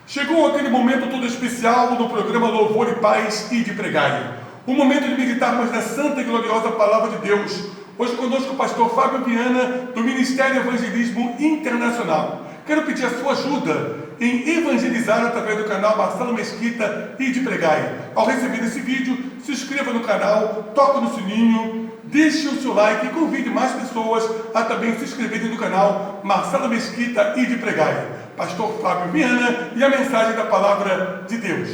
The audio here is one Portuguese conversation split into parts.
Chegou aquele momento todo especial do programa Louvor e Paz e de Pregai. O momento de meditarmos na santa e gloriosa Palavra de Deus. Hoje conosco o pastor Fábio Viana, do Ministério Evangelismo Internacional. Quero pedir a sua ajuda em evangelizar através do canal Marcelo Mesquita e de Pregai. Ao receber esse vídeo, se inscreva no canal, toque no sininho, deixe o seu like e convide mais pessoas a também se inscreverem no canal Marcelo Mesquita e de Pregai. Pastor Fábio Viana e a mensagem da Palavra de Deus.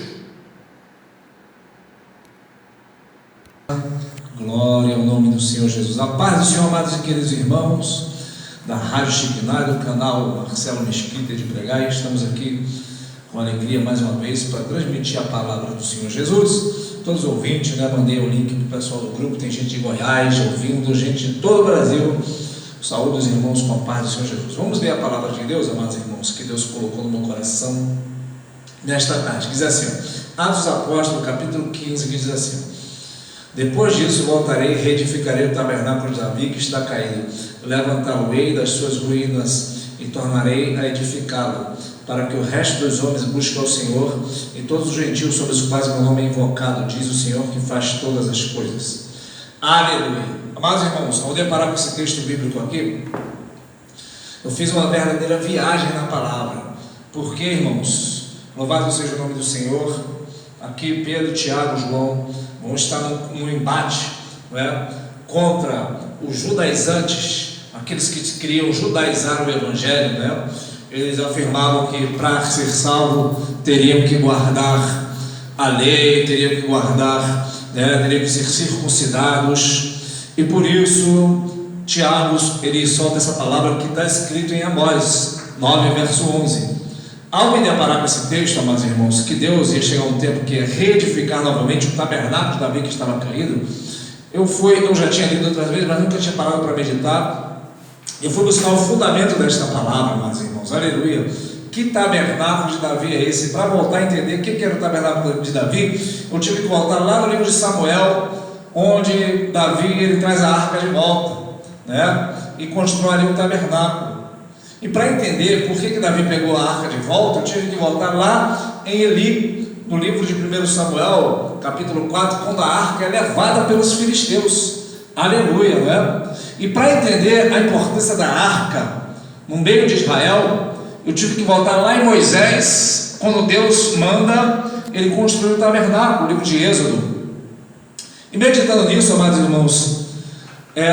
Glória ao nome do Senhor Jesus. A paz do Senhor, amados e queridos irmãos da Rádio Chiquinai, do canal Marcelo Mesquita de Pregai. Estamos aqui com alegria mais uma vez para transmitir a palavra do Senhor Jesus. Todos os ouvintes, mandei o link para o pessoal do grupo. Tem gente de Goiás ouvindo, gente de todo o Brasil. Saúde os irmãos com a paz do Senhor Jesus. Vamos ler a palavra de Deus, amados irmãos, que Deus colocou no meu coração nesta tarde. Diz assim, Atos dos Apóstolos, capítulo 15, que diz assim: depois disso voltarei e reedificarei o tabernáculo de Davi que está caído, levantá-lo-ei das suas ruínas e tornarei a edificá-lo, para que o resto dos homens busque ao Senhor e todos os gentios sobre os quais meu nome é invocado, diz o Senhor que faz todas as coisas. Aleluia. Amados irmãos, ao deparar com esse texto bíblico aqui, eu fiz uma verdadeira viagem na palavra. Porque, irmãos, louvado seja o nome do Senhor, aqui Pedro, Tiago, João vão estar no embate, contra os judaizantes, aqueles que queriam judaizar o Evangelho, Eles afirmavam que para ser salvo teriam que guardar a lei, teriam que guardar, teriam que ser circuncidados. E por isso Tiago, ele solta essa palavra que está escrito em Amós 9, verso 11. Ao me deparar com esse texto, amados irmãos, que Deus ia chegar um tempo que ia reedificar novamente o tabernáculo de Davi que estava caído, eu já tinha lido outras vezes, mas nunca tinha parado para meditar. Eu fui buscar o fundamento desta palavra, amados irmãos, aleluia. Que tabernáculo de Davi é esse? Para voltar a entender o que era o tabernáculo de Davi, eu tive que voltar lá no livro de Samuel, onde Davi ele traz a arca de volta, e constrói ali um tabernáculo. E para entender por que Davi pegou a arca de volta, eu tive que voltar lá em Eli, no livro de 1 Samuel, capítulo 4, quando a arca é levada pelos filisteus. Aleluia, E para entender a importância da arca no meio de Israel, eu tive que voltar lá em Moisés, quando Deus manda ele construir o tabernáculo, o livro de Êxodo. E meditando nisso, amados irmãos,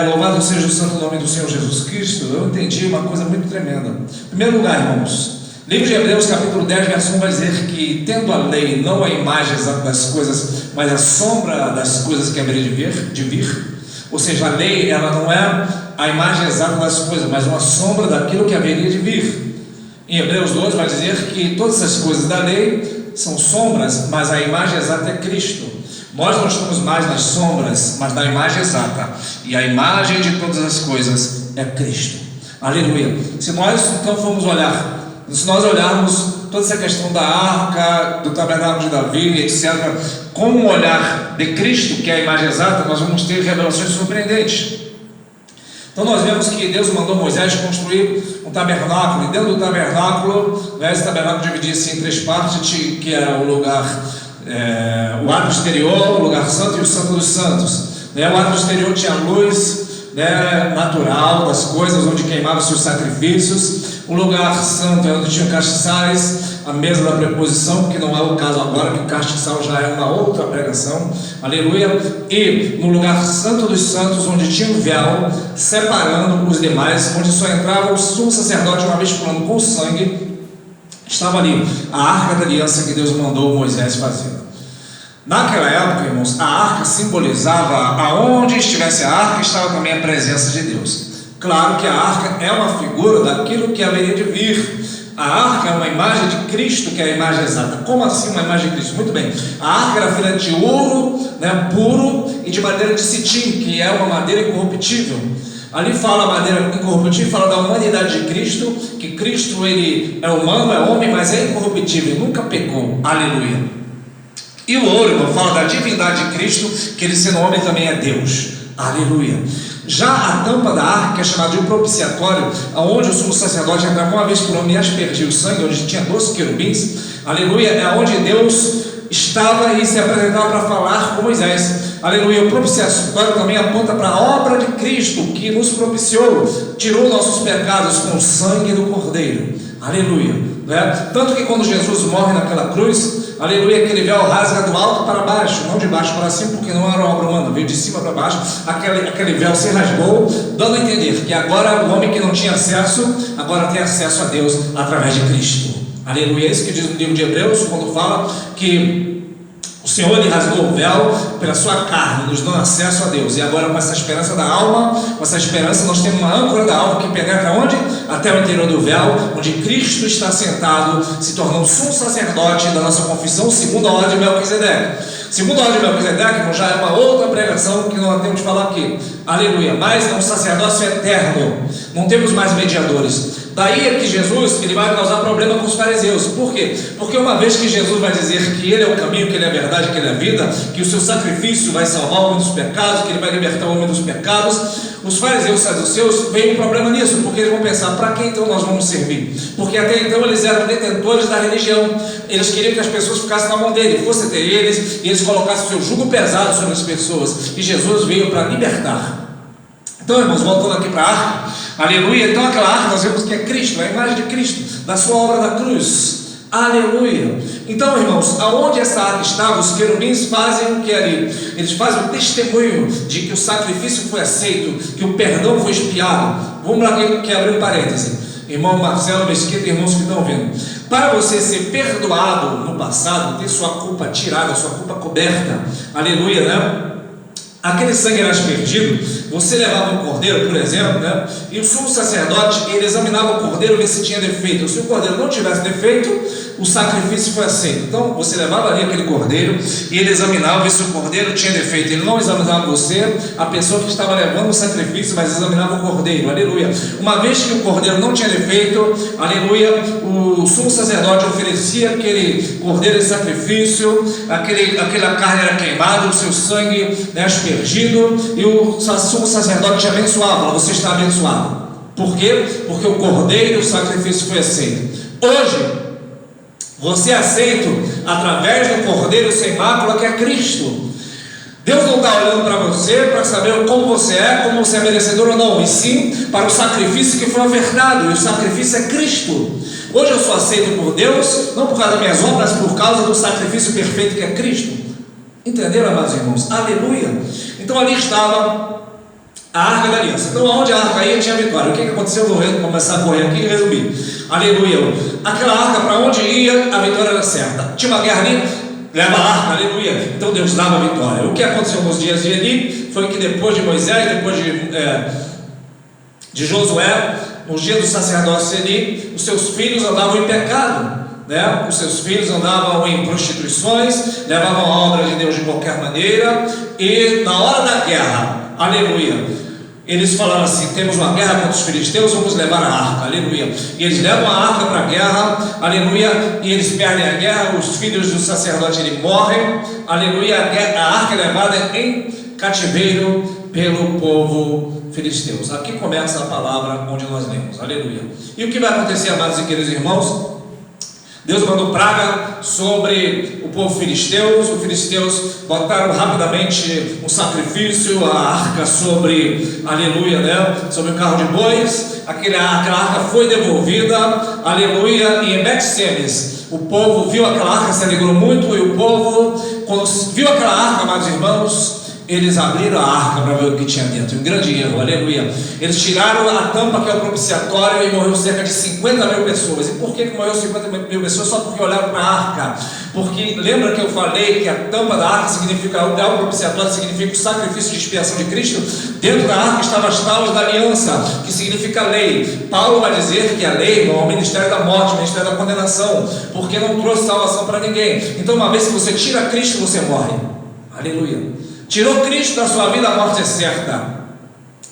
louvado seja o santo nome do Senhor Jesus Cristo, eu entendi uma coisa muito tremenda. Em primeiro lugar, irmãos, livro de Hebreus capítulo 10, verso 1 vai dizer que tendo a lei não a imagem exata das coisas, mas a sombra das coisas que haveria de vir. Ou seja, a lei ela não é a imagem exata das coisas, mas uma sombra daquilo que haveria de vir. Em Hebreus 12 vai dizer que todas as coisas da lei são sombras, mas a imagem exata é Cristo. Nós não estamos mais nas sombras, mas na imagem exata. E a imagem de todas as coisas é Cristo. Aleluia. Se nós então se nós olharmos toda essa questão da arca, do tabernáculo de Davi, etc., com um olhar de Cristo, que é a imagem exata, nós vamos ter revelações surpreendentes. Então nós vemos que Deus mandou Moisés construir um tabernáculo, e dentro do tabernáculo, esse tabernáculo dividia-se em 3 partes, que era o lugar, o ato exterior, o lugar santo e o santo dos santos. O ato exterior tinha a luz natural das coisas, onde queimavam-se os sacrifícios. O lugar santo é onde tinha castiçais, a mesa da preposição, que não é o caso agora, que o castiçal já é uma outra pregação, aleluia. E no lugar santo dos santos, onde tinha um véu separando os demais, onde só entrava o sumo sacerdote uma vez por ano com sangue, estava ali a arca da aliança que Deus mandou Moisés fazer. Naquela época, irmãos, a arca simbolizava aonde estivesse a arca, estava também a presença de Deus. Claro que a arca é uma figura daquilo que haveria de vir. A arca é uma imagem de Cristo, que é a imagem exata. Como assim uma imagem de Cristo? Muito bem, a arca era feita de ouro, puro, e de madeira de cetim, que é uma madeira incorruptível. Ali fala a madeira incorruptível, fala da humanidade de Cristo, que Cristo ele é humano, é homem, mas é incorruptível, nunca pecou. Aleluia. E o ouro, irmão, fala da divindade de Cristo, que ele sendo homem também é Deus. Aleluia. Já a tampa da arca, que é chamada de um propiciatório, onde o sumo sacerdote entrava uma vez por ano e aspergia o sangue, onde tinha 12 querubins, aleluia, é onde Deus estava e se apresentava para falar com Moisés. Aleluia. O propiciatório também aponta para a obra de Cristo, que nos propiciou, tirou nossos pecados com o sangue do Cordeiro. Aleluia, né? Tanto que quando Jesus morre naquela cruz, aleluia, aquele véu rasga do alto para baixo, não de baixo para cima, porque não era uma obra humana, veio de cima para baixo, aquele véu se rasgou, dando a entender que agora o homem que não tinha acesso, agora tem acesso a Deus através de Cristo. Aleluia. É isso que diz no livro de Hebreus, quando fala que o Senhor, Ele rasgou o véu pela sua carne, nos dando acesso a Deus. E agora, com essa esperança da alma, com essa esperança, nós temos uma âncora da alma que penetra onde? Até o interior do véu, onde Cristo está sentado, se tornando sumo sacerdote da nossa confissão, segundo a ordem de Melquisedeque. Segundo a ordem de Melquisedeque, já é uma outra pregação que nós temos de falar aqui. Aleluia. Mas é um sacerdócio eterno, não temos mais mediadores. Daí é que Jesus, ele vai causar problema com os fariseus. Por quê? Porque uma vez que Jesus vai dizer que Ele é o caminho, que Ele é a verdade, que Ele é a vida, que o seu sacrifício vai salvar o homem dos pecados, que Ele vai libertar o homem dos pecados, os fariseus e saduceus veem um problema nisso, porque eles vão pensar, para quem então nós vamos servir? Porque até então eles eram detentores da religião, eles queriam que as pessoas ficassem na mão dele, fosse ter eles, e eles colocassem o seu jugo pesado sobre as pessoas, e Jesus veio para libertar. Então, irmãos, voltando aqui para a arca, aleluia. Então, aquela arca nós vemos que é Cristo, a imagem de Cristo, da sua obra da cruz, aleluia. Então, irmãos, aonde essa arca estava, os querubins fazem o que ali? Eles fazem o testemunho de que o sacrifício foi aceito, que o perdão foi expiado. Vamos lá que abrir um parêntese, irmão Marcelo Mesquita, irmãos que estão vendo. Para você ser perdoado no passado, ter sua culpa tirada, sua culpa coberta, aleluia, né? Aquele sangue era aspergido, você levava um cordeiro, por exemplo, né? E o sumo sacerdote, ele examinava o cordeiro, ver se tinha defeito. Se o cordeiro não tivesse defeito, o sacrifício foi aceito. Então, você levava ali aquele cordeiro, e ele examinava ver se o cordeiro tinha defeito. Ele não examinava você, a pessoa que estava levando o sacrifício, mas examinava o cordeiro, aleluia. Uma vez que o cordeiro não tinha defeito, aleluia, o sumo sacerdote oferecia aquele cordeiro de sacrifício, aquela carne era queimada, o seu sangue, né, aspergido, e o sumo sacerdote te abençoava. Você está abençoado. Por quê? Porque o cordeiro, o sacrifício foi aceito. Hoje você é aceito através do cordeiro sem mácula, que é Cristo. Deus não está olhando para você para saber como você é merecedor ou não, e sim para o sacrifício que foi ofertado, e o sacrifício é Cristo. Hoje eu sou aceito por Deus, não por causa das minhas obras, por causa do sacrifício perfeito que é Cristo. Entenderam, amados irmãos? Aleluia. Então ali estava a arca da aliança. Então onde a arca ia tinha vitória. O que aconteceu? Eu vou começar a correr aqui e resumir. Aleluia. Aquela arca, para onde ia, a vitória era certa. Tinha uma guerra ali, leva a arca, aleluia. Então Deus dava a vitória. O que aconteceu nos dias de Eli foi que depois de Moisés, depois de Josué, nos dias do sacerdócio Eli, os seus filhos andavam em pecado, né? Os seus filhos andavam em prostituições, levavam a obra de Deus de qualquer maneira, e na hora da guerra, aleluia, eles falaram assim: temos uma guerra contra os filisteus, vamos levar a arca, aleluia. E eles levam a arca para a guerra, aleluia, e eles perdem a guerra, os filhos do sacerdote ele morrem, aleluia, a arca é levada em cativeiro pelo povo filisteus. Aqui começa a palavra onde nós lemos, aleluia. E o que vai acontecer, amados e queridos irmãos? Deus mandou praga sobre o povo filisteu. Os filisteus botaram rapidamente um sacrifício, a arca sobre, aleluia, né? Sobre o carro de bois. Aquela arca foi devolvida, aleluia. E em Bet-Semes, o povo viu aquela arca, se alegrou muito. E o povo, quando viu aquela arca, amados irmãos, eles abriram a arca para ver o que tinha dentro. Um grande erro, aleluia. Eles tiraram a tampa, que é o propiciatório, e morreu cerca de 50 mil pessoas. E por que morreu 50 mil pessoas? Só porque olharam para a arca. Porque lembra que eu falei que a tampa da arca significa, o propiciatório significa o sacrifício de expiação de Cristo? Dentro da arca estavam as tábuas da aliança, que significa lei. Paulo vai dizer que a lei é o ministério da morte, o ministério da condenação, porque não trouxe salvação para ninguém. Então, uma vez que você tira Cristo, você morre. Aleluia. Tirou Cristo da sua vida, a morte é certa.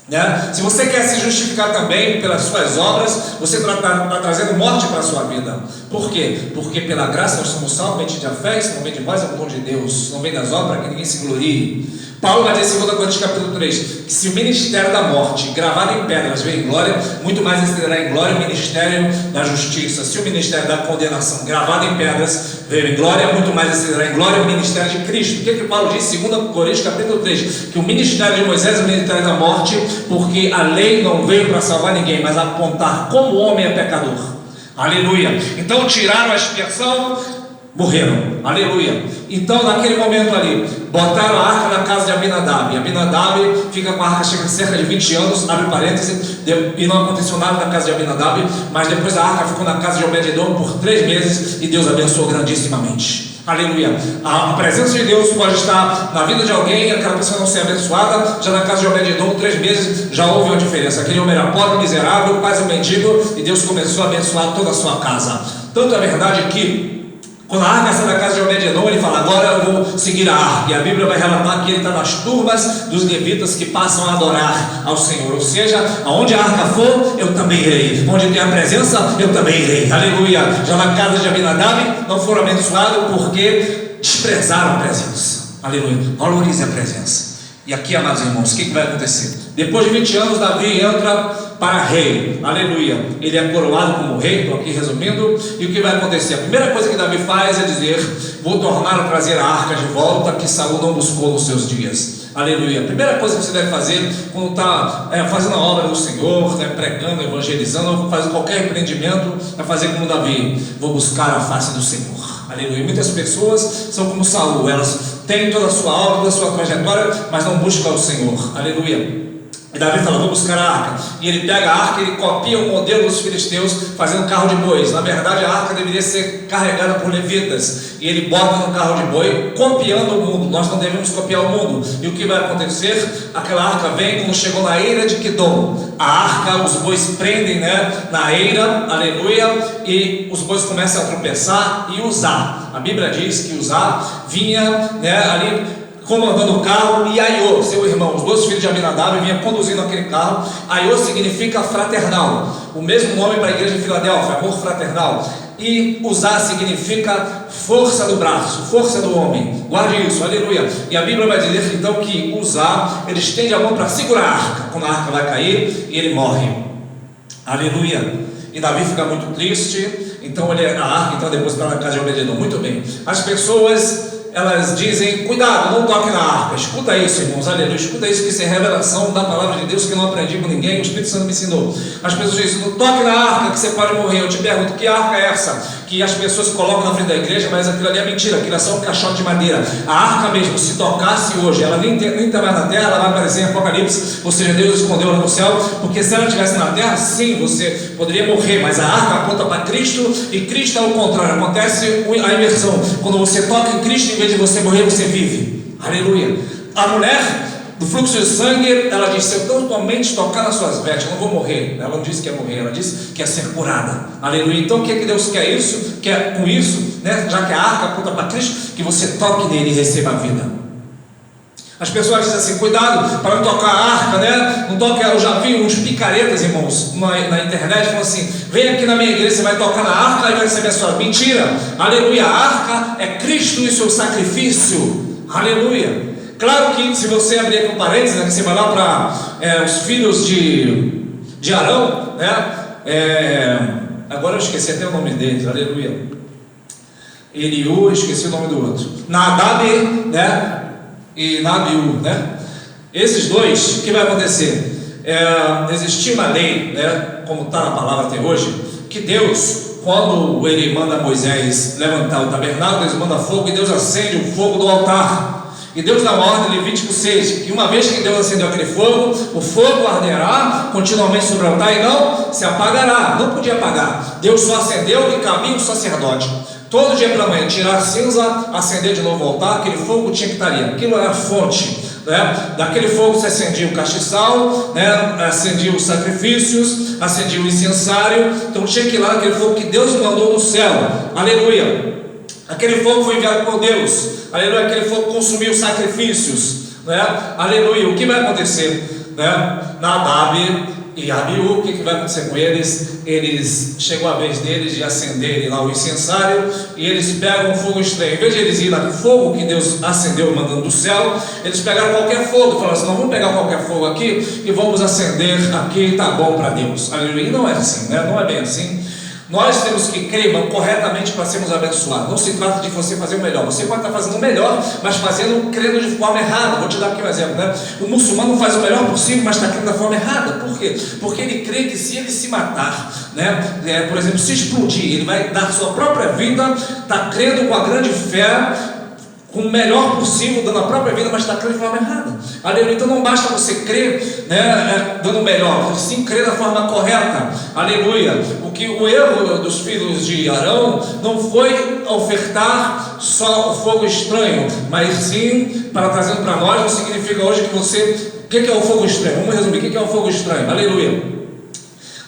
né? Se você quer se justificar também pelas suas obras, você está trazendo morte para a sua vida. Por quê? Porque pela graça nós somos salvos, mediante a fé, isso não vem de vós, é o dom de Deus, não vem das obras, que ninguém se glorie. Paulo vai dizer em 2 Coríntios capítulo 3, que se o ministério da morte, gravado em pedras, veio em glória, muito mais excederá em glória o ministério da justiça. Se o ministério da condenação, gravado em pedras, veio em glória, muito mais excederá em glória o ministério de Cristo. O que Paulo diz em 2 Coríntios capítulo 3? Que o ministério de Moisés é o ministério da morte, porque a lei não veio para salvar ninguém, mas apontar como o homem é pecador. Aleluia. Então tiraram a expiação, morreram, aleluia. Então naquele momento ali, botaram a arca na casa de Abinadab, e Abinadab fica com a arca cerca de 20 anos, abre parênteses, e não aconteceu nada na casa de Abinadab, mas depois a arca ficou na casa de Obed-edom por 3 meses, e Deus abençoou grandissimamente. Aleluia. A presença de Deus pode estar na vida de alguém, aquela pessoa não ser abençoada. Já na casa de Obed-edom, 3 meses, já houve uma diferença. Aquele homem era pobre, miserável, quase um mendigo, e Deus começou a abençoar toda a sua casa. Tanto é verdade que quando a arca sai da casa de Obed-edom, ele fala: agora eu vou seguir a arca. E a Bíblia vai relatar que ele está nas turmas dos levitas que passam a adorar ao Senhor. Ou seja, aonde a arca for, eu também irei. Onde tem a presença, eu também irei. Aleluia. Já na casa de Abinadab não foram abençoados porque desprezaram a presença. Aleluia. Valorize a presença. E aqui, amados irmãos, o que vai acontecer? Depois de 20 anos, Davi entra para rei, aleluia. Ele é coroado como rei, estou aqui resumindo. E o que vai acontecer? A primeira coisa que Davi faz é dizer: vou tornar a trazer a arca de volta, que Saul não buscou nos seus dias. Aleluia. A primeira coisa que você deve fazer quando está fazendo a obra do Senhor, pregando, evangelizando, fazendo qualquer empreendimento, é fazer como Davi: vou buscar a face do Senhor. Aleluia. Muitas pessoas são como Saul, elas têm toda a sua obra, toda a sua trajetória, mas não buscam o Senhor. Aleluia. E Davi fala: vou buscar a arca. E ele pega a arca e ele copia o modelo dos filisteus, fazendo carro de bois. Na verdade, a arca deveria ser carregada por levitas, e ele bota no carro de boi, copiando o mundo. Nós não devemos copiar o mundo. E o que vai acontecer? Aquela arca vem, quando chegou na eira de Quidom, a arca, os bois prendem, na eira, aleluia, e os bois começam a tropeçar. E Uzá, a Bíblia diz que Uzá vinha, ali comandando o carro, e Aiô, seu irmão, os 2 filhos de Abinadab, vinha conduzindo aquele carro. Aiô significa fraternal, o mesmo nome para a igreja de Filadélfia, amor fraternal. E Uzá significa força do braço, força do homem. Guarde isso, aleluia. E a Bíblia vai dizer então que Uzá, ele estende a mão para segurar a arca, quando a arca vai cair, e ele morre. Aleluia. E Davi fica muito triste. Então a arca então depois está na casa de Obed-edom. Muito bem. As pessoas, elas dizem: cuidado, não toque na arca. Escuta isso, irmãos, aleluia. Escuta isso, que isso é revelação da palavra de Deus, que eu não aprendi com ninguém, o Espírito Santo me ensinou. As pessoas dizem: não toque na arca, que você pode morrer. Eu te pergunto: que arca é essa? Que as pessoas colocam na frente da igreja, mas aquilo ali é mentira, aquilo é só um caixote de madeira. A arca mesmo, se tocasse hoje, ela nem está mais na terra, ela vai aparecer em Apocalipse, ou seja, Deus escondeu ela no céu, porque se ela estivesse na terra, sim, você poderia morrer, mas a arca aponta para Cristo, e Cristo é o contrário. Acontece a inversão: quando você toca em Cristo, em vez de você morrer, você vive. Aleluia. A mulher do fluxo de sangue, ela disse: se eu totalmente tocar nas suas vestes, eu não vou morrer. Ela não disse que ia morrer, ela disse que ia ser curada. Aleluia. Então o que é que Deus quer isso? Quer com isso, já que a arca aponta para Cristo, que você toque nele e receba a vida. As pessoas dizem assim: cuidado para não tocar a arca, não toque. Eu já vi uns picaretas, irmãos, na internet, falando assim: vem aqui na minha igreja, você vai tocar na arca e vai receber a sua. Mentira. Aleluia. A arca é Cristo e seu sacrifício. Aleluia. Claro que se você abrir aqui um parênteses, que você vai lá para os filhos de Arão, agora eu esqueci até o nome deles, aleluia. Eliú, esqueci o nome do outro. Nadab, e Nabiú, Esses dois, o que vai acontecer? Existia uma lei, como está na palavra até hoje, que Deus, quando ele manda Moisés levantar o tabernáculo, Deus manda fogo, e Deus acende o fogo do altar. E Deus dá uma ordem, Levítico 6, que uma vez que Deus acendeu aquele fogo, o fogo arderá continuamente sobre o altar e não se apagará. Não podia apagar. Deus só acendeu e cabia o sacerdote. Todo dia pela manhã, tirar a cinza, acender de novo o altar, aquele fogo tinha que estar ali. Aquilo era a fonte. Daquele fogo se acendia o castiçal, acendia os sacrifícios, acendia o incensário. Então tinha que ir lá naquele fogo que Deus mandou do céu. Aleluia. Aquele fogo foi enviado por Deus. Aleluia. Aquele fogo consumiu os sacrifícios. Aleluia. O que vai acontecer? né? Nadab e Abiú. O que vai acontecer com eles? Chegou a vez deles de acenderem lá o incensário, e eles pegam um fogo estranho. Em vez de eles irem lá com fogo que Deus acendeu mandando do céu, eles pegaram qualquer fogo e falaram assim: não, vamos pegar qualquer fogo aqui e vamos acender aqui, tá bom para Deus. E não é assim, né? Não é bem assim. Nós temos que crer corretamente para sermos abençoados. Não se trata de você fazer o melhor. Você pode estar fazendo o melhor, mas crendo de forma errada. Vou te dar aqui um exemplo, né? O muçulmano faz o melhor possível, mas está crendo da forma errada. Por quê? Porque ele crê que se ele se matar, né, por exemplo, se explodir, ele vai dar sua própria vida. Está crendo com a grande fé, com o melhor possível, dando a própria vida, mas está crendo de forma errada. Aleluia. Então não basta você crer, né, dando o melhor, sim crer da forma correta. Aleluia. O erro dos filhos de Arão não foi ofertar só o fogo estranho, mas sim, para trazendo para nós, não significa hoje que você... O que é o fogo estranho? Vamos resumir. O que é o fogo estranho? Aleluia.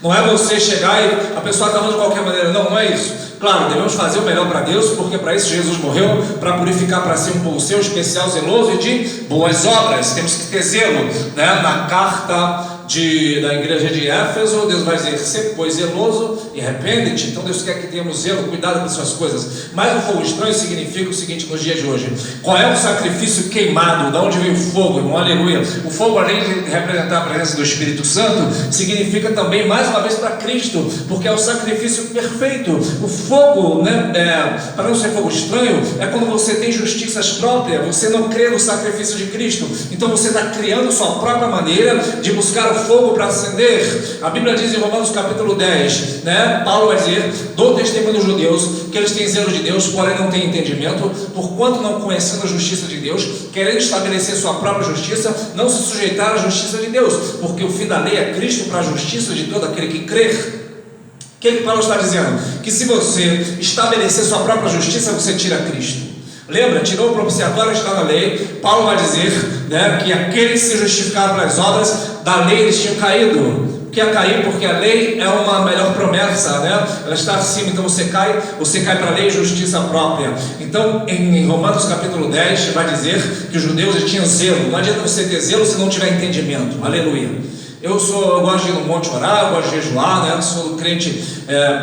Não é você chegar e a pessoa está falando de qualquer maneira. Não é isso. Claro, devemos fazer o melhor para Deus, porque para isso Jesus morreu, para purificar para si um povo seu especial, zeloso e de boas obras. Temos que ter zelo, né? Na carta da igreja de Éfeso, Deus vai dizer: ser pois zeloso e arrepende-te. Então Deus quer que tenhamos zelo, cuidado com as suas coisas. Mas o fogo estranho significa o seguinte nos dias de hoje: qual é o sacrifício queimado? De onde veio o fogo, irmão? Aleluia. O fogo, além de representar a presença do Espírito Santo, significa também, mais uma vez, para Cristo, porque é o sacrifício perfeito. O fogo, né, para não ser fogo estranho, é quando você tem justiças próprias, você não crê no sacrifício de Cristo, então você está criando sua própria maneira de buscar o fogo para acender. A Bíblia diz em Romanos capítulo 10, né, Paulo vai dizer: dou testemunho dos judeus que eles têm zelo de Deus, porém não têm entendimento, porquanto não conhecendo a justiça de Deus, querendo estabelecer sua própria justiça, não se sujeitaram à justiça de Deus, porque o fim da lei é Cristo para a justiça de todo aquele que crer. O que Paulo está dizendo? Que se você estabelecer sua própria justiça, você tira Cristo. Lembra? Tirou o propiciatório, está na lei. Paulo vai dizer, né, que aqueles que se justificaram pelas obras da lei, eles tinham caído. O que é cair? Porque a lei é uma melhor promessa, né? Ela está acima, então você cai para a lei e justiça própria. Então em Romanos capítulo 10 vai dizer que os judeus tinham zelo. Não adianta você ter zelo se não tiver entendimento. Aleluia. Eu gosto de ir no monte orar, eu gosto de jejuar, né? Sou crente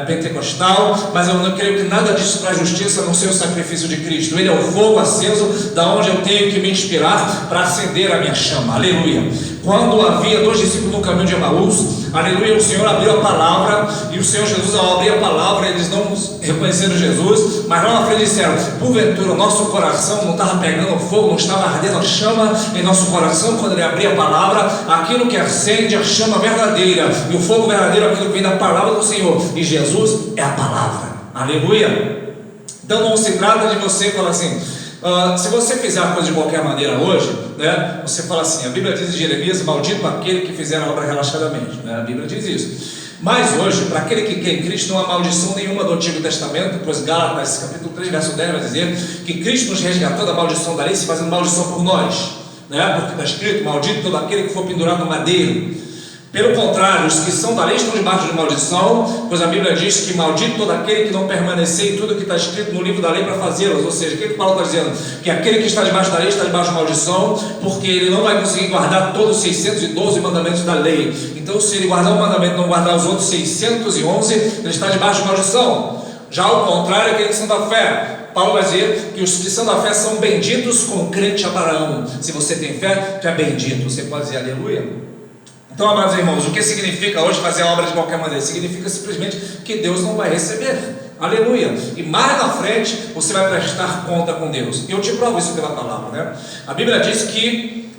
pentecostal, mas eu não creio que nada disso traz justiça a não ser o sacrifício de Cristo. Ele é o fogo aceso, da onde eu tenho que me inspirar para acender a minha chama. Aleluia. Quando havia 2 discípulos no caminho de Emaús, aleluia, o Senhor abriu a palavra, e o Senhor Jesus, ao abrir a palavra, eles não reconheceram Jesus, mas lá na frente disseram: porventura o nosso coração não estava pegando fogo, não estava ardendo a chama em nosso coração quando ele abria a palavra? Aquilo que acende a chama verdadeira, e o fogo verdadeiro é aquilo que vem da palavra do Senhor, e Jesus é a palavra. Aleluia. Então não se trata de você falar assim: se você fizer a coisa de qualquer maneira hoje, né, você fala assim, a Bíblia diz em Jeremias: maldito aquele que fizer a obra relaxadamente, né? A Bíblia diz isso. Mas hoje, para aquele que crê em Cristo, não há maldição nenhuma do Antigo Testamento, pois Gálatas capítulo 3 verso 10 vai dizer que Cristo nos resgatou da maldição da lei, se fazendo maldição por nós, né? Porque está escrito: maldito todo aquele que for pendurado no madeiro. Pelo contrário, os que são da lei estão debaixo de maldição, pois a Bíblia diz que maldito todo aquele que não permanecer em tudo que está escrito no livro da lei para fazê-las. Ou seja, o que Paulo está dizendo? Que aquele que está debaixo da lei está debaixo de maldição, porque ele não vai conseguir guardar todos os 612 mandamentos da lei. Então, se ele guardar um mandamento e não guardar os outros 611, ele está debaixo de maldição. Já ao contrário, aquele que são da fé, Paulo vai dizer que os que são da fé são benditos com crente Abraão. Se você tem fé, tu é bendito. Você pode dizer aleluia? Então, amados irmãos, o que significa hoje fazer a obra de qualquer maneira? Significa simplesmente que Deus não vai receber. Aleluia. E mais na frente você vai prestar conta com Deus. Eu te provo isso pela palavra, né? A Bíblia diz que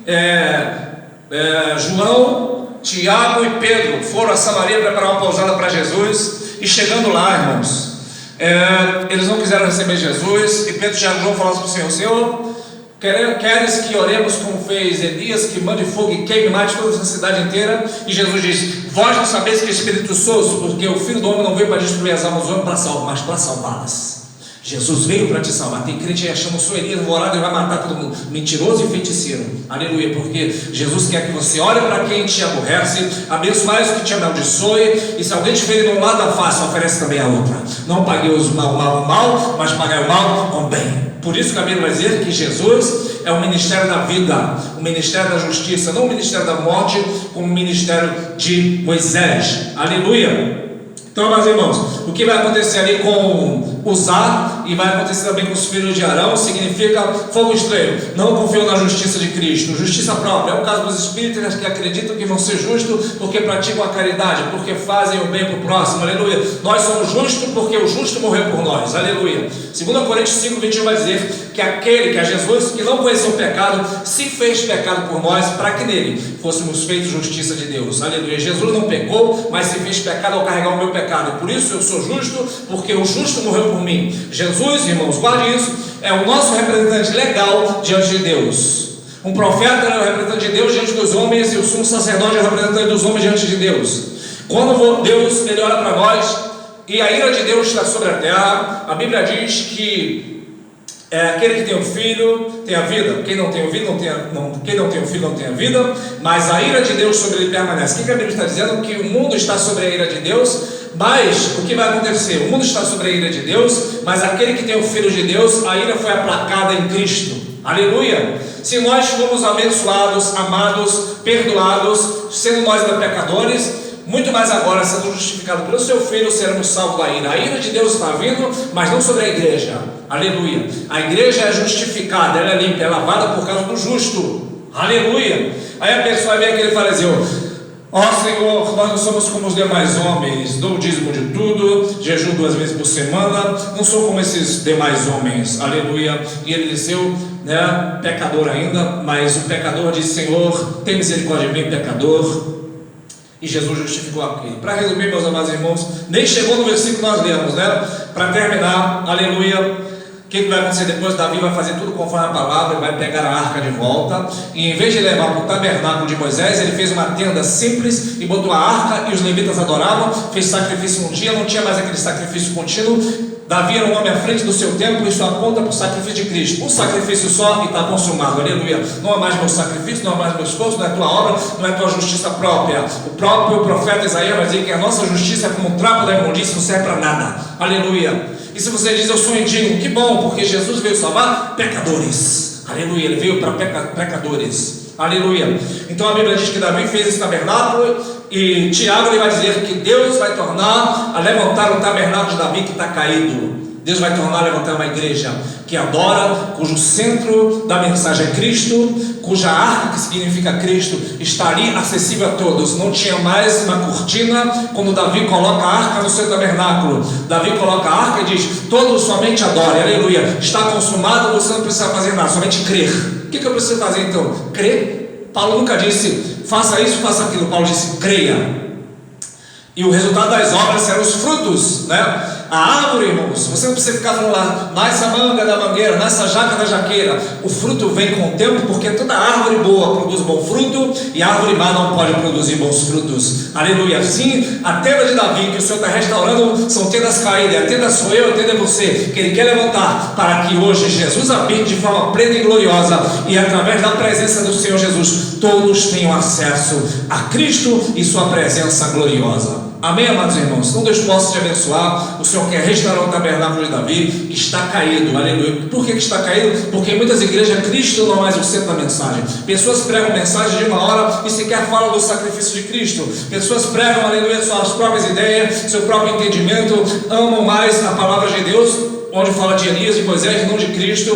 João, Tiago e Pedro foram a Samaria preparar uma pousada para Jesus. E chegando lá, irmãos, eles não quiseram receber Jesus. E Pedro, Tiago e João falaram para o Senhor: Senhor, queres que oremos como fez Elias, que mande fogo e queime, mate toda essa cidade inteira? E Jesus diz: vós não sabeis que espírito sois, porque o Filho do Homem não veio para destruir as almas do homem, mas para salvá-las. Jesus veio para te salvar. Tem crente aí achando: sou Elias, vou orar, ele vai matar todo mundo. Mentiroso e feiticeiro. Aleluia. Porque Jesus quer que você ore para quem te aborrece, abençoe os que te amaldiçoe, e se alguém te ferir no lado da face, oferece também a outra. Não paguei o mal, mas paguei o mal com bem. Por isso que a Bíblia vai dizer que Jesus é o ministério da vida, o ministério da justiça, não o ministério da morte, como o ministério de Moisés. Aleluia! Então, meus irmãos, o que vai acontecer ali com Uzá e vai acontecer também com os filhos de Arão significa fogo estranho. Não confiam na justiça de Cristo, justiça própria. É o caso dos espíritas que acreditam que vão ser justos porque praticam a caridade, porque fazem o bem para o próximo. Aleluia. Nós somos justos porque o justo morreu por nós. Aleluia. 2 Coríntios 5:21 vai dizer que aquele que é Jesus, que não conheceu o pecado, se fez pecado por nós, para que nele fôssemos feitos justiça de Deus. Aleluia. Jesus não pecou, mas se fez pecado ao carregar o meu pecado. Por isso eu sou justo, porque o justo morreu por mim. Jesus, irmãos, guarde isso, é o nosso representante legal diante de Deus. Um profeta é o representante de Deus diante dos homens, e o sumo sacerdote é o representante dos homens diante de Deus. Quando Deus ele olha para nós e a ira de Deus está sobre a terra, a Bíblia diz que aquele que tem um filho tem a vida, quem não tem um filho quem não tem um filho não tem a vida, mas a ira de Deus sobre ele permanece. O que a Bíblia está dizendo? Que o mundo está sobre a ira de Deus. Mas o que vai acontecer? O mundo está sobre a ira de Deus, mas aquele que tem o Filho de Deus, a ira foi aplacada em Cristo. Aleluia! Se nós fomos abençoados, amados, perdoados, sendo nós ainda pecadores, muito mais agora, sendo justificados pelo seu Filho, seremos salvos da ira. A ira de Deus está vindo, mas não sobre a igreja. Aleluia! A igreja é justificada, ela é limpa, é lavada por causa do justo. Aleluia! Aí a pessoa vem aquele fariseu: ó Senhor, nós não somos como os demais homens, dou o dízimo de tudo, jejum 2 vezes por semana, não sou como esses demais homens. Aleluia. E ele desceu, pecador ainda, mas o pecador disse: Senhor, tem misericórdia de mim, pecador. E Jesus justificou aquele. Para resumir, meus amados irmãos, nem chegou no versículo que nós lemos, para terminar, aleluia. O que vai acontecer depois? Davi vai fazer tudo conforme a palavra, vai pegar a arca de volta, e em vez de levar para o tabernáculo de Moisés, ele fez uma tenda simples e botou a arca, e os levitas adoravam, fez sacrifício um dia, não tinha mais aquele sacrifício contínuo. Davi era um homem à frente do seu tempo, isso aponta para o sacrifício de Cristo. Um sacrifício só e está consumado, aleluia. Não é mais meu sacrifício, não é mais meu esforço, não é tua obra, não é tua justiça própria. O próprio profeta Isaías vai dizer que a nossa justiça é como um trapo da imundícia, não serve para nada, aleluia. E se você diz: eu sou indigno, que bom, porque Jesus veio salvar pecadores, aleluia. Ele veio para pecadores, aleluia. Então a Bíblia diz que Davi fez esse tabernáculo, e Tiago ele vai dizer que Deus vai tornar a levantar o tabernáculo de Davi que está caído. Deus vai tornar a levantar uma igreja que adora, cujo centro da mensagem é Cristo, cuja arca, que significa Cristo, está ali acessível a todos. Não tinha mais uma cortina. Quando Davi coloca a arca no seu tabernáculo, Davi coloca a arca e diz: todos somente adorem, aleluia. Está consumado, você não precisa fazer nada, somente crer. O que eu preciso fazer então? Crer. Paulo nunca disse: faça isso, faça aquilo. Paulo disse: creia. E o resultado das obras serão os frutos, A árvore, irmãos, você não precisa ficar falando lá: nasce a manga da mangueira, nasce a jaca da jaqueira. O fruto vem com o tempo, porque toda árvore boa produz bom fruto, e a árvore má não pode produzir bons frutos. Aleluia. Assim, a tenda de Davi, que o Senhor está restaurando, são tendas caídas. A tenda sou eu, a tenda é você, que Ele quer levantar, para que hoje Jesus habite de forma plena e gloriosa, e através da presença do Senhor Jesus, todos tenham acesso a Cristo e sua presença gloriosa. Amém, amados irmãos? Então Deus possa te abençoar. O Senhor quer restaurar o tabernáculo de Davi, que está caído, aleluia. Por que está caído? Porque em muitas igrejas Cristo não é mais o centro da mensagem. Pessoas pregam mensagem de uma hora e sequer falam do sacrifício de Cristo. Pessoas pregam, aleluia, suas próprias ideias, seu próprio entendimento, amam mais a palavra de Deus, onde fala de Elias, de Moisés, e não de Cristo.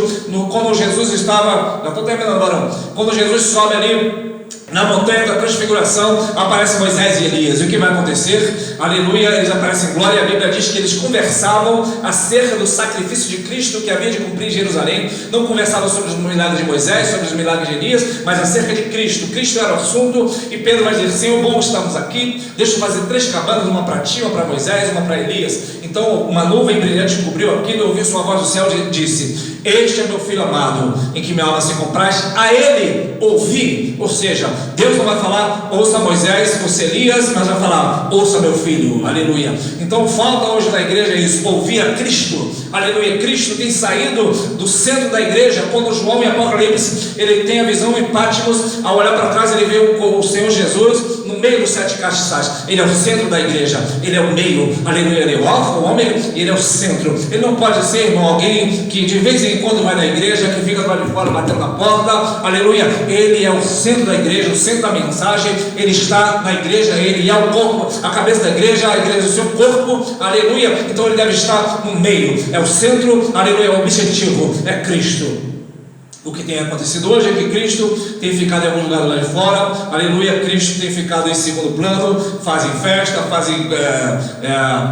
Quando Jesus estava, já estou terminando, varão. Quando Jesus sobe ali na montanha da transfiguração, aparecem Moisés e Elias. E o que vai acontecer? Aleluia, eles aparecem em glória. A Bíblia diz que eles conversavam acerca do sacrifício de Cristo que havia de cumprir em Jerusalém. Não conversavam sobre os milagres de Moisés, sobre os milagres de Elias, mas acerca de Cristo. Cristo era o assunto. E Pedro vai dizer: Senhor, bom, estamos aqui, deixa eu fazer 3 cabanas, uma para ti, uma para Moisés, uma para Elias. Então uma nuvem brilhante cobriu aquilo, e ouviu sua voz do céu e disse: este é meu filho amado, em que minha alma se compraz, a ele ouvi. Ou seja, Deus não vai falar: ouça Moisés, ouça Elias, mas vai falar: ouça meu filho, aleluia. Então falta hoje na igreja isso, ouvir a Cristo, aleluia. Cristo tem saído do centro da igreja. Quando João em Apocalipse ele tem a visão em Patmos, ao olhar para trás ele vê o Senhor Jesus num meio dos 7 castiçais. Ele é o centro da igreja, ele é o meio, aleluia, ele é o alfa, o ômega, ele é o centro. Ele não pode ser, irmão, alguém que de vez em quando vai na igreja, que fica do lado de fora batendo na porta, aleluia. Ele é o centro da igreja, o centro da mensagem. Ele está na igreja, ele é o corpo, a cabeça da igreja, a igreja é o seu corpo, aleluia. Então ele deve estar no meio, é o centro, aleluia, é o objetivo, é Cristo. O que tem acontecido hoje é que Cristo tem ficado em algum lugar lá de fora, aleluia. Cristo tem ficado em segundo plano, fazem festa, fazem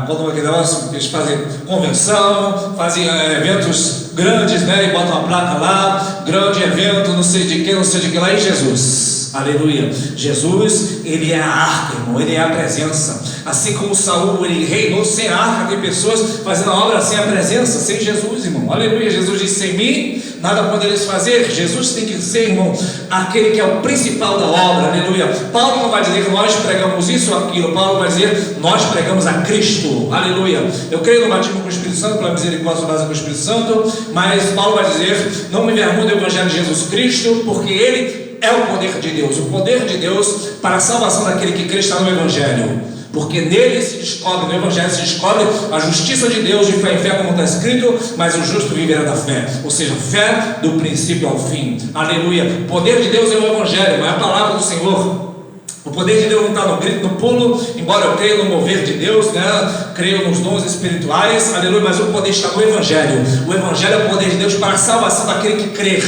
qual é aquele negócio? Eles fazem convenção, fazem eventos grandes, né? E botam uma placa lá, grande evento, não sei de que lá, e Jesus, aleluia. Jesus, ele é a arca, irmão, ele é a presença. Assim como Saul, ele reinou sem a arca, tem pessoas fazendo a obra sem a presença, sem Jesus, irmão, aleluia. Jesus disse: sem mim nada podereis fazer. Jesus tem que ser, irmão, aquele que é o principal da obra, aleluia. Paulo não vai dizer que nós pregamos isso ou aquilo, Paulo vai dizer: nós pregamos a Cristo, aleluia. Eu creio no batismo com o Espírito Santo, pela misericórdia base com o Espírito Santo, mas Paulo vai dizer: não me envergonho do Evangelho de Jesus Cristo, porque ele é o poder de Deus, o poder de Deus para a salvação daquele que crê está no Evangelho. Porque nele se descobre, no Evangelho se descobre a justiça de Deus de fé em fé, como está escrito: mas o justo viverá da fé. Ou seja, fé do princípio ao fim, aleluia. O poder de Deus é o Evangelho, é a palavra do Senhor. O poder de Deus não está no grito, no pulo, embora eu creia no mover de Deus, né? Creio nos dons espirituais, aleluia, mas o poder está no Evangelho. O Evangelho é o poder de Deus para a salvação daquele que crer,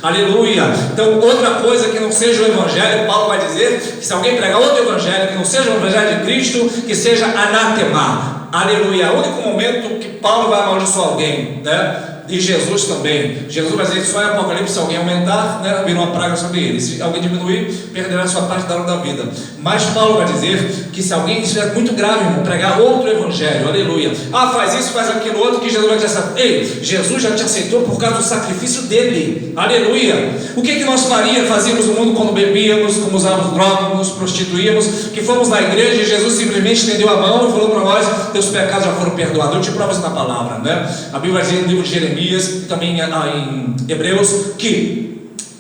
aleluia. Então, outra coisa que não seja o Evangelho, Paulo vai dizer que se alguém pregar outro Evangelho que não seja o Evangelho de Cristo, que seja anátema, aleluia. É o único momento que Paulo vai amaldiçoar alguém, né? E Jesus também. Jesus vai dizer que só em Apocalipse, se alguém aumentar, né, virá uma praga sobre ele. Se alguém diminuir, perderá a sua parte da vida. Mas Paulo vai dizer que se alguém, isso é muito grave, irmão, pregar outro evangelho, aleluia. Ah, faz isso, faz aquilo outro, que Jesus vai dizer: ei, Jesus já te aceitou por causa do sacrifício dele, aleluia. O que nós fazíamos no mundo quando bebíamos, como usávamos drogas, nos prostituíamos, que fomos na igreja e Jesus simplesmente estendeu a mão e falou para nós: teus pecados já foram perdoados. Eu te provo isso na palavra, né? A Bíblia vai dizer no livro de Jeremias, e também em Hebreus, que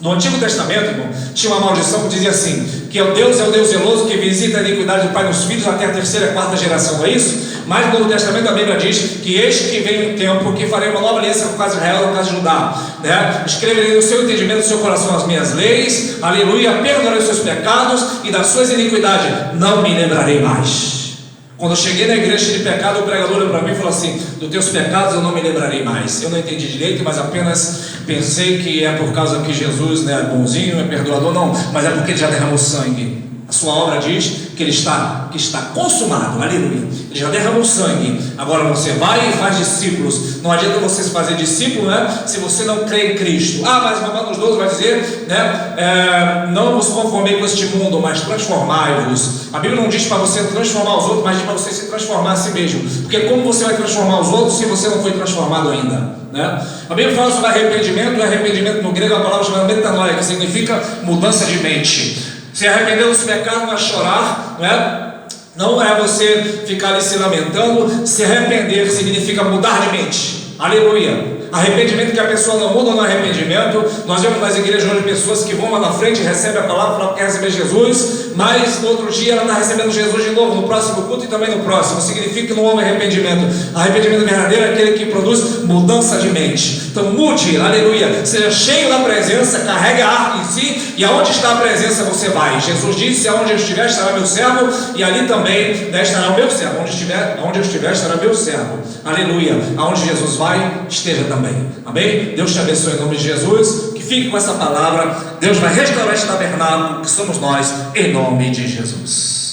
no Antigo Testamento, irmão, tinha uma maldição que dizia assim: que Deus é o Deus zeloso que visita a iniquidade do pai nos filhos até a 3ª e 4ª geração, não é isso? Mas no Novo Testamento a Bíblia diz que eis que vem um tempo que farei uma nova aliança com o caso de Israel e com o caso de Judá, né? Escreverei no seu entendimento, no seu coração as minhas leis, aleluia, perdoarei os seus pecados e das suas iniquidades não me lembrarei mais. Quando eu cheguei na igreja de pecado, o pregador olhou para mim e falou assim: dos teus pecados eu não me lembrarei mais. Eu não entendi direito, mas apenas pensei que é por causa que Jesus, né, é bonzinho, é perdoador. Não, mas é porque ele já derramou sangue. A sua obra diz que ele está consumado, aleluia. Ele já derramou sangue. Agora você vai e faz discípulos. Não adianta você se fazer discípulo, né, se você não crê em Cristo. Ah, mas Romanos 12 vai dizer, né, não vos conformei com este mundo, mas transformai-vos. A Bíblia não diz para você transformar os outros, mas diz para você se transformar a si mesmo. Porque como você vai transformar os outros se você não foi transformado ainda, né? A Bíblia fala sobre arrependimento. E arrependimento no grego é a palavra chamada metanoia, que significa mudança de mente. Se arrepender dos pecados não é chorar, né? Não é você ficar ali se lamentando. Se arrepender significa mudar de mente, aleluia. Arrependimento que a pessoa não muda no arrependimento. Nós vemos nas igrejas hoje pessoas que vão lá na frente, recebem a palavra, falam que quer receber Jesus, mas no outro dia ela está recebendo Jesus de novo, no próximo culto e também no próximo. Significa que não houve arrependimento. Arrependimento verdadeiro é aquele que produz mudança de mente. Então mude, aleluia, seja cheio da presença, carregue a arca em si, e aonde está a presença você vai. Jesus disse: aonde eu estiver estará meu servo, e ali também, né, estará o meu servo. Onde eu estiver estará meu servo, aleluia. Aonde Jesus vai, esteja também. Amém? Deus te abençoe em nome de Jesus. Que fique com essa palavra. Deus vai restaurar este tabernáculo que somos nós, em nome de Jesus.